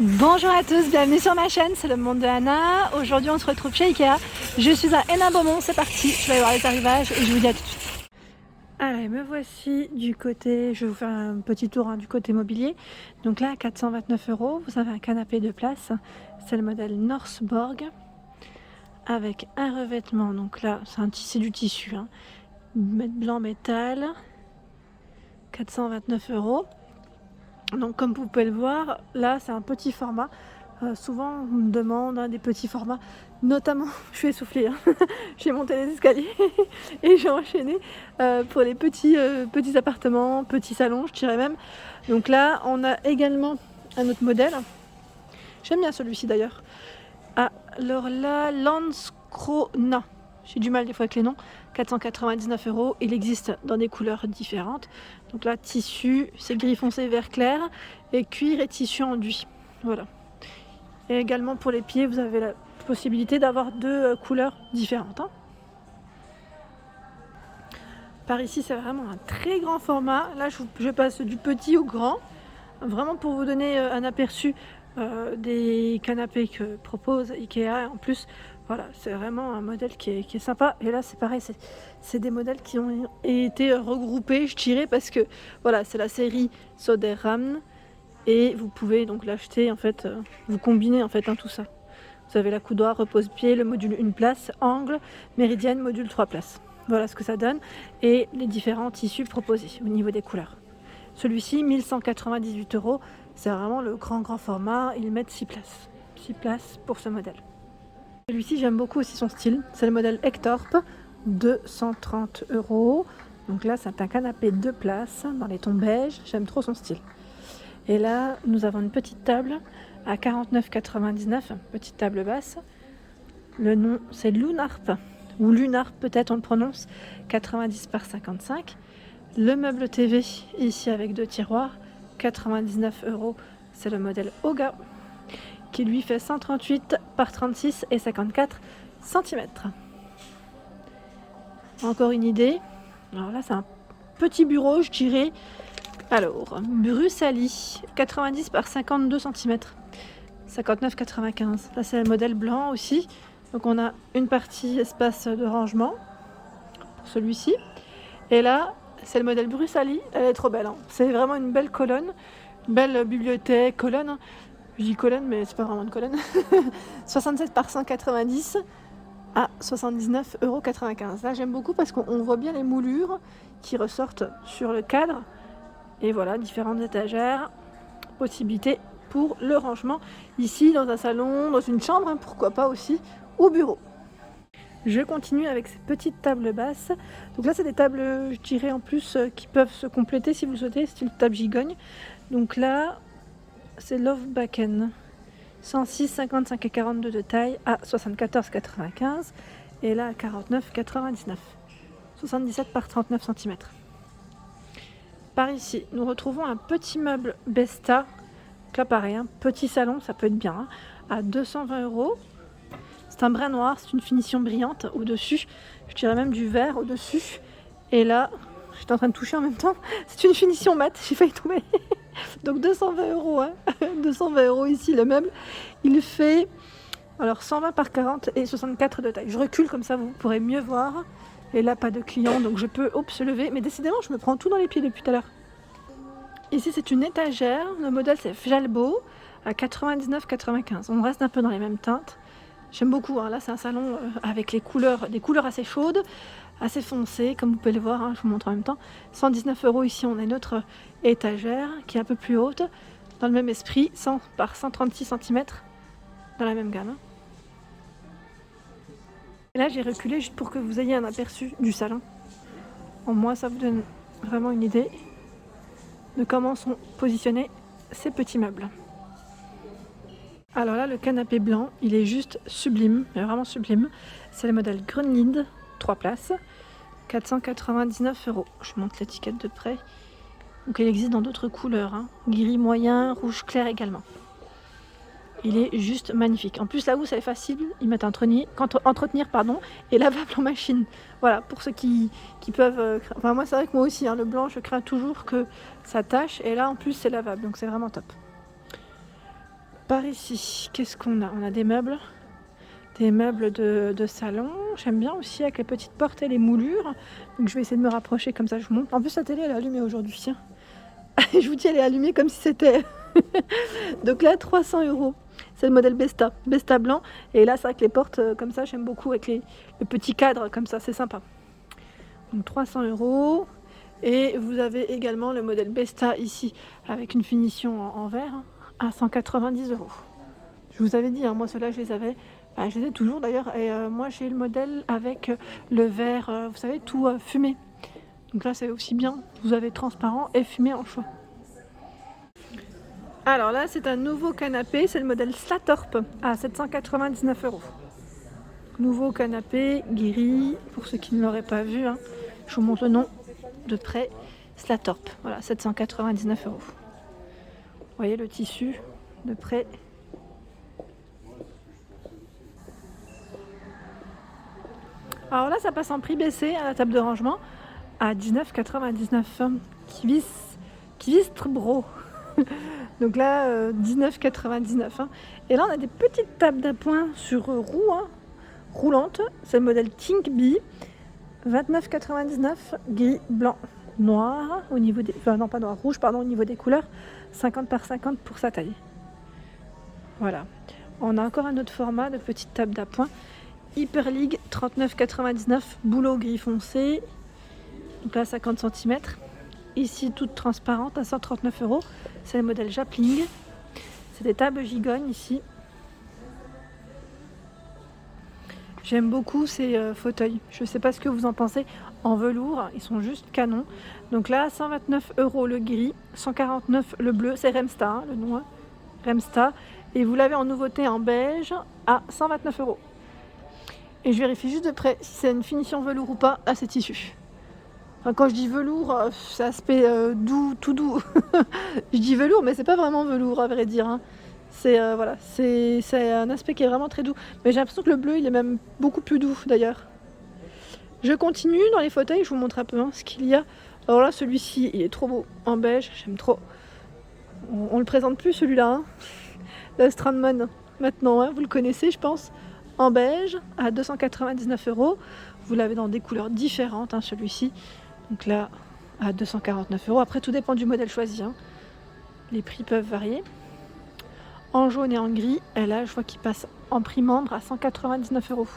Bonjour à tous, bienvenue sur ma chaîne, c'est le monde de Anna. Aujourd'hui on se retrouve chez Ikea. Je suis à Hénin-Beaumont, c'est parti, je vais aller voir les arrivages et je vous dis à tout de suite. Allez, me voici du côté, je vais vous faire un petit tour du côté mobilier. Donc là, 429 €, vous avez un canapé de place, c'est le modèle Northborg avec un revêtement. Donc là, c'est du tissu, blanc métal, 429 €. Donc comme vous pouvez le voir, là c'est un petit format. Souvent on me demande des petits formats, notamment, je suis essoufflée, j'ai monté les escaliers et j'ai enchaîné pour les petits appartements, petits salons, je dirais même. Donc là on a également un autre modèle, j'aime bien celui-ci d'ailleurs. Alors là, Landskrona, j'ai du mal des fois avec les noms, 499 €. Il existe dans des couleurs différentes. Donc là, tissu, c'est gris foncé, vert clair, et cuir et tissu enduit. Voilà. Et également pour les pieds, vous avez la possibilité d'avoir deux couleurs différentes. Par ici, c'est vraiment un très grand format. Là, je passe du petit au grand, vraiment pour vous donner un aperçu des canapés que propose Ikea. En plus, voilà, c'est vraiment un modèle qui est sympa. Et là, c'est pareil, c'est des modèles qui ont été regroupés, je dirais, parce que voilà, c'est la série Söderhamn. Et vous pouvez donc l'acheter, en fait, vous combinez en fait tout ça. Vous avez la coudoir, repose-pied, le module 1 place, angle, méridienne, module 3 places. Voilà ce que ça donne. Et les différents tissus proposés au niveau des couleurs. Celui-ci, 1198 €. C'est vraiment le grand format. Ils mettent 6 places. 6 places pour ce modèle. Celui-ci, j'aime beaucoup aussi son style. C'est le modèle Ektorp, 230 €. Donc là, c'est un canapé 2 places dans les tons beige. J'aime trop son style. Et là, nous avons une petite table à 49,99 €, petite table basse. Le nom, c'est Lunarp, ou Lunarp peut-être on le prononce, 90 par 55. Le meuble TV, ici avec 2 tiroirs, 99 €. C'est le modèle Oga, qui lui fait 138 par 36 et 54 cm. Encore une idée. Alors là, c'est un petit bureau, je dirais. Alors, Brusali, 90 par 52 cm, 59,95 €. Là, c'est le modèle blanc aussi. Donc, on a une partie espace de rangement pour celui-ci. Et là, c'est le modèle Brusali. Elle est trop belle. C'est vraiment une belle colonne, une belle bibliothèque, colonne. Je dis colonne, mais c'est pas vraiment une colonne. 67 par 190 à 79,95 €. Là, j'aime beaucoup parce qu'on voit bien les moulures qui ressortent sur le cadre. Et voilà, différentes étagères, possibilités pour le rangement. Ici, dans un salon, dans une chambre, pourquoi pas aussi, au bureau. Je continue avec ces petites tables basses. Donc là, c'est des tables, je dirais, en plus, qui peuvent se compléter si vous le souhaitez, style table gigogne. Donc là, c'est Lofbacken, 106, 55 et 42 de taille à 74,95 €. Et là, à 49,99 €, 77 par 39 cm. Par ici, nous retrouvons un petit meuble Besta. Donc là, pareil, petit salon, ça peut être bien, à 220 €. C'est un brin noir, c'est une finition brillante au-dessus. Je dirais même du vert au-dessus. Et là, j'étais en train de toucher en même temps. C'est une finition mat, j'ai failli tomber. Donc 220 €, 220 € ici, le meuble. Il fait 120 par 40 et 64 de taille. Je recule comme ça, vous pourrez mieux voir. Et là, pas de client, donc je peux se lever. Mais décidément, je me prends tout dans les pieds depuis tout à l'heure. Ici, c'est une étagère. Le modèle, c'est Fjalbo à 99,95 €. On reste un peu dans les mêmes teintes. J'aime beaucoup. Là, c'est un salon avec des couleurs assez chaudes, assez foncées, comme vous pouvez le voir. Je vous montre en même temps. 119 € ici, on a une autre étagère qui est un peu plus haute, dans le même esprit, 100 par 136 cm, dans la même gamme. Et là, j'ai reculé juste pour que vous ayez un aperçu du salon. Au moins, ça vous donne vraiment une idée de comment sont positionnés ces petits meubles. Alors là, le canapé blanc, il est juste sublime, mais vraiment sublime. C'est le modèle Grönlind, 3 places, 499 €. Je montre l'étiquette de près. Donc il existe dans d'autres couleurs, gris moyen, rouge clair également. Il est juste magnifique. En plus, là où c'est facile, ils mettent un entretenir et lavable en machine. Voilà, pour ceux qui peuvent... Enfin, moi, c'est vrai que moi aussi, le blanc, je crains toujours que ça tâche. Et là, en plus, c'est lavable, donc c'est vraiment top. par ici, qu'est-ce qu'on a? On a des meubles de salon. J'aime bien aussi avec les petites portes et les moulures. Donc je vais essayer de me rapprocher comme ça, je vous montre. En plus la télé elle est allumée aujourd'hui. Tiens. Je vous dis elle est allumée comme si c'était... Donc là 300 €. C'est le modèle Besta blanc. Et là c'est vrai que les portes comme ça j'aime beaucoup avec le petit cadre comme ça, c'est sympa. Donc 300 €. Et vous avez également le modèle Besta ici avec une finition en verre à 190 €. Je vous avais dit, hein, moi ceux-là je les avais. Je les ai toujours d'ailleurs, et moi j'ai le modèle avec le verre, vous savez, tout fumé. Donc là c'est aussi bien, vous avez transparent et fumé en choix. Alors là c'est un nouveau canapé, c'est le modèle Slatorp à 799 €. Nouveau canapé gris, pour ceux qui ne l'auraient pas vu, hein, je vous montre le nom de près, Slatorp, voilà, 799 €. Vous voyez le tissu de près. Alors là, ça passe en prix baissé à la table de rangement à 19,99 €. Kvistrbro. Donc là, 19,99 €. Et là, on a des petites tables d'appoint sur roue, hein, roulantes. C'est le modèle Thinkby. 29,99 €. Gris, blanc, noir au niveau des... Enfin non, pas noir, rouge, pardon, au niveau des couleurs. 50 par 50 pour sa taille. Voilà. On a encore un autre format de petite table d'appoint. Hyper League 39,99 €, bouleau gris foncé, donc là 50 cm. Ici toute transparente à 139 €, c'est le modèle Japling. C'est des tables gigognes ici. J'aime beaucoup ces fauteuils, je ne sais pas ce que vous en pensez, en velours, ils sont juste canons. Donc là 129 € le gris, 149 € le bleu, c'est Remsta, hein, le nom, hein, Remsta. Et vous l'avez en nouveauté en beige à 129 €. Et je vérifie juste de près si c'est une finition velours ou pas à ces tissus. Enfin, quand je dis velours, c'est aspect doux, tout doux. Je dis velours, mais c'est pas vraiment velours à vrai dire, hein. C'est voilà, c'est un aspect qui est vraiment très doux. Mais j'ai l'impression que le bleu, il est même beaucoup plus doux d'ailleurs. Je continue dans les fauteuils, je vous montre un peu ce qu'il y a. Alors là, celui-ci, il est trop beau, en beige, j'aime trop. On le présente plus celui-là, hein. Le Strandman, maintenant, hein, vous le connaissez, je pense. En beige à 299 €. Vous l'avez dans des couleurs différentes, hein, celui-ci. Donc là, à 249 €. Après, tout dépend du modèle choisi, hein. Les prix peuvent varier. En jaune et en gris, et là, je vois qu'il passe en prix membre à 199 €.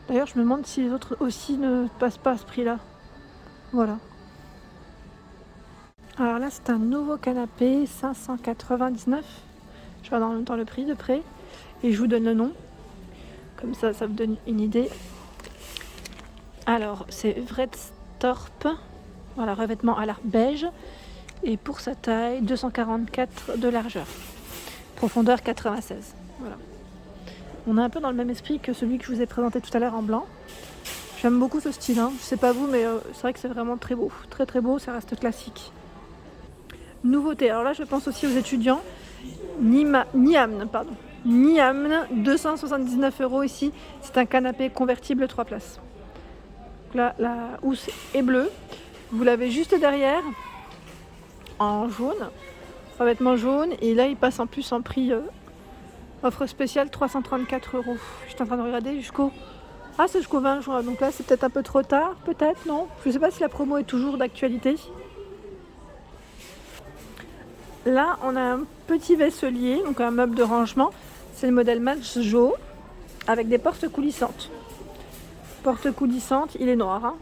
D'ailleurs, je me demande si les autres aussi ne passent pas à ce prix-là. Voilà. Alors là, c'est un nouveau canapé, 599 €. Je vais dans le prix de près et je vous donne le nom. Comme ça, ça vous donne une idée. Alors, c'est Vrettorp. Voilà, revêtement à l'art beige. Et pour sa taille, 244 de largeur. Profondeur 96. Voilà. On est un peu dans le même esprit que celui que je vous ai présenté tout à l'heure en blanc. J'aime beaucoup ce style, hein. Je sais pas vous, mais c'est vrai que c'est vraiment très beau. Très très beau, ça reste classique. Nouveauté. Alors là, je pense aussi aux étudiants. Niamn, pardon. Niamn, 279 € ici. C'est un canapé convertible 3 places. Donc là, la housse est bleue. Vous l'avez juste derrière, en jaune, revêtement jaune. Et là, il passe en plus en prix offre spéciale 334 €. Je suis en train de regarder jusqu'au... Ah, c'est jusqu'au 20 juin. Donc là, c'est peut-être un peu trop tard, peut-être, non? Je ne sais pas si la promo est toujours d'actualité. Là, on a un petit vaisselier, donc un meuble de rangement. C'est le modèle Majo avec des portes coulissantes. Porte coulissante, il est noir, hein.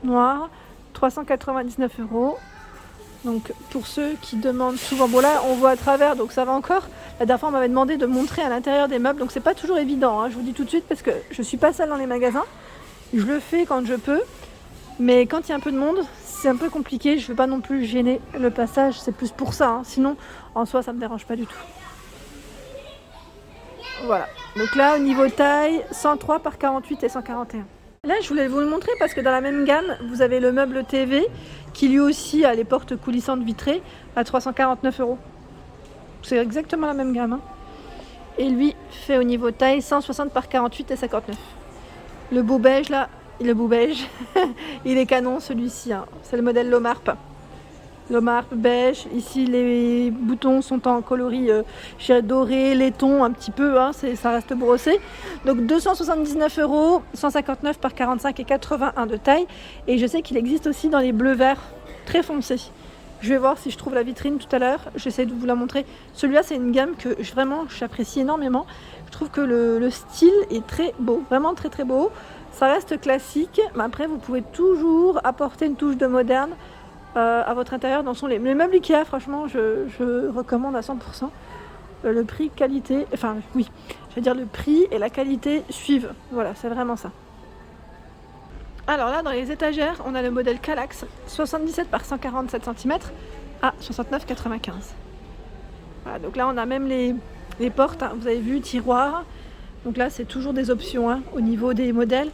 Noir, 399 €. Donc pour ceux qui demandent souvent, bon là on voit à travers donc ça va encore. La dernière fois on m'avait demandé de montrer à l'intérieur des meubles, donc c'est pas toujours évident, hein, je vous dis tout de suite parce que je suis pas seule dans les magasins. Je le fais quand je peux, mais quand il y a un peu de monde, c'est un peu compliqué. Je veux pas non plus gêner le passage, c'est plus pour ça, hein. Sinon en soi ça me dérange pas du tout. Voilà, donc là au niveau taille, 103 par 48 et 141. Là je voulais vous le montrer parce que dans la même gamme, vous avez le meuble TV qui lui aussi a les portes coulissantes vitrées à 349 €. C'est exactement la même gamme, hein. Et lui fait au niveau taille 160 par 48 et 59. Le beau beige là, le beau beige, il est canon celui-ci, hein. C'est le modèle Lomarp. Lomarp beige. Ici les boutons sont en coloris je dirais doré, laiton un petit peu, hein, ça reste brossé. Donc 279 €, 159 par 45 et 81 de taille. Et je sais qu'il existe aussi dans les bleus verts très foncés. Je vais voir si je trouve la vitrine tout à l'heure, j'essaie de vous la montrer. Celui-là c'est une gamme que vraiment j'apprécie énormément. Je trouve que le style est très beau, vraiment très très beau. Ça reste classique, mais après vous pouvez toujours apporter une touche de moderne à votre intérieur. Les meubles Ikea, franchement je recommande à 100%. Le prix, qualité, enfin oui, je vais dire le prix et la qualité suivent. Voilà, c'est vraiment ça. Alors là, dans les étagères, on a le modèle Kallax, 77 par 147 cm à 69,95 €. Voilà, donc là, on a même les portes, hein, vous avez vu, tiroirs. Donc là, c'est toujours des options hein, au niveau des modèles.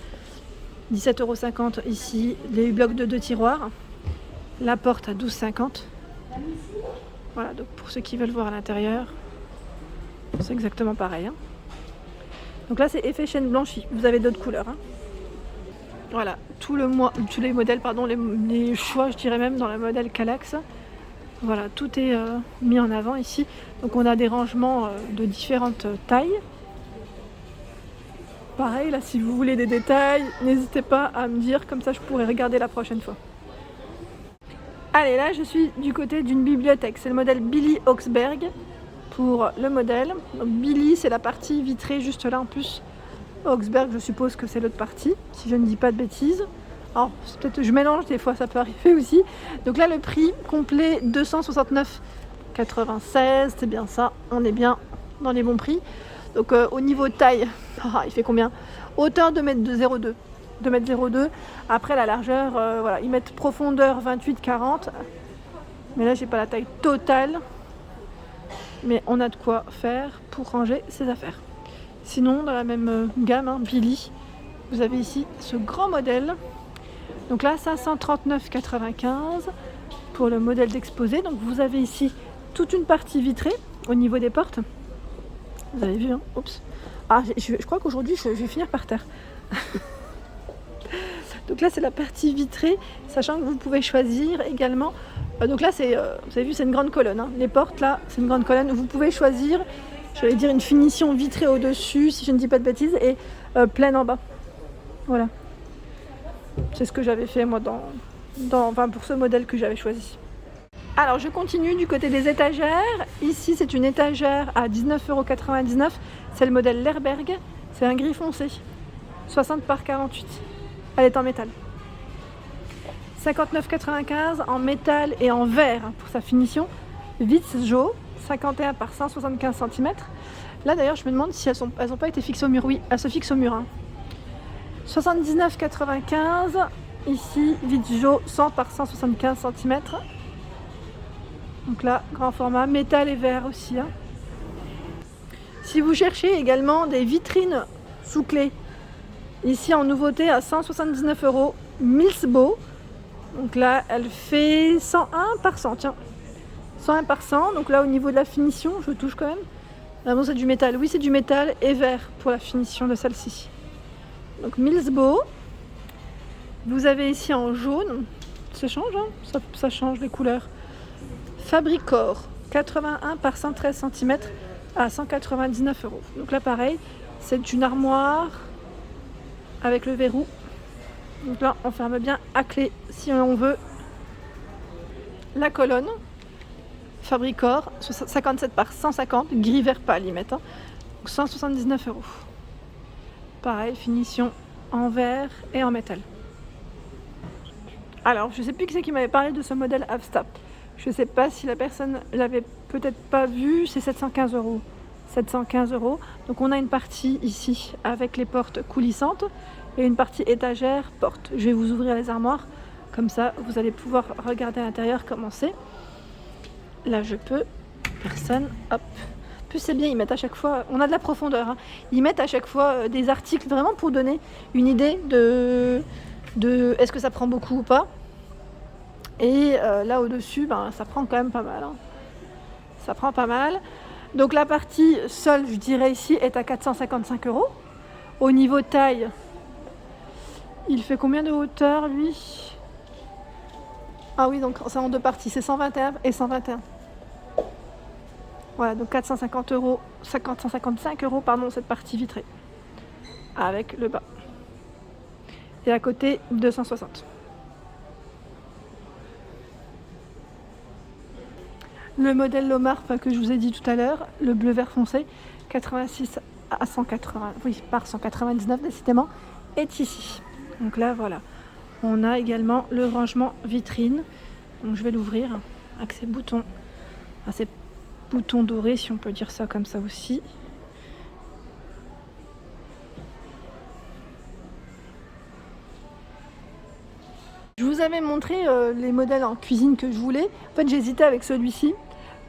17,50 € ici, les blocs de 2 tiroirs. La porte à 12,50 €. Voilà, donc pour ceux qui veulent voir à l'intérieur, c'est exactement pareil. Hein. Donc là, c'est effet chaîne blanchie. Vous avez d'autres couleurs. Hein. Voilà, tous les modèles, pardon, les choix, je dirais même dans le modèle Kallax. Voilà, tout est mis en avant ici. Donc on a des rangements de différentes tailles. Pareil, là, si vous voulez des détails, n'hésitez pas à me dire, comme ça je pourrai regarder la prochaine fois. Allez, là, je suis du côté d'une bibliothèque. C'est le modèle Billy Augsburg pour le modèle. Donc Billy, c'est la partie vitrée juste là en plus. Augsburg, je suppose que c'est l'autre partie, si je ne dis pas de bêtises. Alors, peut-être je mélange, des fois ça peut arriver aussi. Donc là, le prix complet, 269,96 €, c'est bien ça, on est bien dans les bons prix. Donc au niveau taille, il fait combien? Hauteur 2,02 m. 2,02 m. Après la largeur, voilà, ils mettent profondeur 28-40. Mais là, j'ai pas la taille totale. Mais on a de quoi faire pour ranger ses affaires. Sinon, dans la même gamme, hein, Billy, vous avez ici ce grand modèle. Donc là, 539,95 € pour le modèle d'exposé. Donc vous avez ici toute une partie vitrée au niveau des portes. Vous avez vu, hein? Oups. Ah, je crois qu'aujourd'hui, je vais finir par terre. Donc là, c'est la partie vitrée, sachant que vous pouvez choisir également. Donc là, vous avez vu, c'est une grande colonne. Hein. Les portes, là, c'est une grande colonne. Vous pouvez choisir, j'allais dire, une finition vitrée au-dessus, si je ne dis pas de bêtises, et pleine en bas. Voilà. C'est ce que j'avais fait, moi, pour ce modèle que j'avais choisi. Alors, je continue du côté des étagères. Ici, c'est une étagère à 19,99 €. C'est le modèle Lerberg. C'est un gris foncé. 60 par 48. Elle est en métal. 59,95 € en métal et en verre hein, pour sa finition. Vitzjo, 51 par 175 cm. Là d'ailleurs, je me demande si elles n'ont pas été fixées au mur. Oui, elles se fixent au mur. Hein. 79,95 €. Ici, Vitzjo, 100 par 175 cm. Donc là, grand format, métal et verre aussi. Hein. Si vous cherchez également des vitrines sous clé, ici en nouveauté à 179 €, Milsbo. Donc là, elle fait 101 par 100, tiens. 101 par 100, donc là au niveau de la finition, je touche quand même. Ah bon, c'est du métal, oui c'est du métal et verre pour la finition de celle-ci. Donc Milsbo. Vous avez ici en jaune, ça change, hein, ça change les couleurs. Fabricor, 81 par 113 cm à 199 €. Donc là pareil, c'est une armoire avec le verrou. Donc là on ferme bien à clé si on veut. La colonne, Fabricor, 57 par 150, gris vert pâle ils mettent. Hein. Donc 179 €. Pareil, finition en verre et en métal. Alors, je ne sais plus qui c'est qui m'avait parlé de ce modèle Avsta. Je ne sais pas si la personne l'avait peut-être pas vu, c'est 715 €. 715 €. Donc on a une partie ici avec les portes coulissantes et une partie étagère porte. Je vais vous ouvrir les armoires, comme ça vous allez pouvoir regarder à l'intérieur comment c'est. Là je peux, personne, hop. Plus c'est bien, ils mettent à chaque fois, on a de la profondeur, hein. Ils mettent à chaque fois des articles vraiment pour donner une idée de est-ce que ça prend beaucoup ou pas. Et là au-dessus, ça prend quand même pas mal. Hein. Ça prend pas mal. Donc la partie seule, je dirais ici, est à 455 €. Au niveau taille, il fait combien de hauteur lui? Ah oui, donc c'est en deux parties, c'est 121 et 121. Voilà, donc 450 euros, 155 euros, pardon, cette partie vitrée. Avec le bas. Et à côté, 260. Le modèle Lomar que je vous ai dit tout à l'heure, le bleu vert foncé, 86 à 180, oui, par 199 décidément, est ici. Donc là, voilà. On a également le rangement vitrine. Donc je vais l'ouvrir avec ces boutons, ces boutons dorés, si on peut dire ça comme ça aussi. Je vous avais montré les modèles en cuisine que je voulais. En fait, j'hésitais avec celui-ci,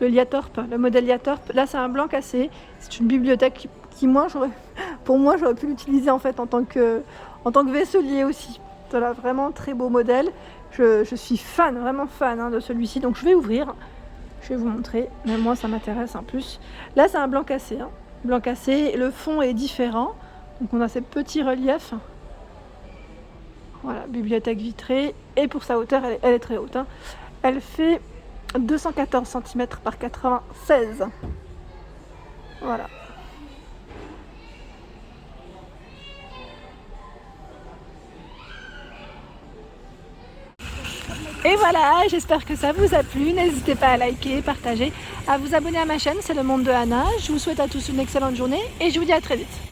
le Liatorp, le modèle Liatorp. Là, c'est un blanc cassé. C'est une bibliothèque qui moi, j'aurais pu l'utiliser en fait en tant que vaisselier aussi. Voilà, vraiment très beau modèle. Je suis fan, vraiment fan de celui-ci. Donc je vais ouvrir. Je vais vous montrer. Mais moi, ça m'intéresse en plus. Là, c'est un blanc cassé. Blanc cassé. Le fond est différent. Donc on a ces petits reliefs. Voilà, bibliothèque vitrée. Et pour sa hauteur, elle est très haute. Elle fait 214 cm par 96. Voilà. Et voilà, j'espère que ça vous a plu. N'hésitez pas à liker, partager, à vous abonner à ma chaîne, c'est le monde de Anna. Je vous souhaite à tous une excellente journée et je vous dis à très vite.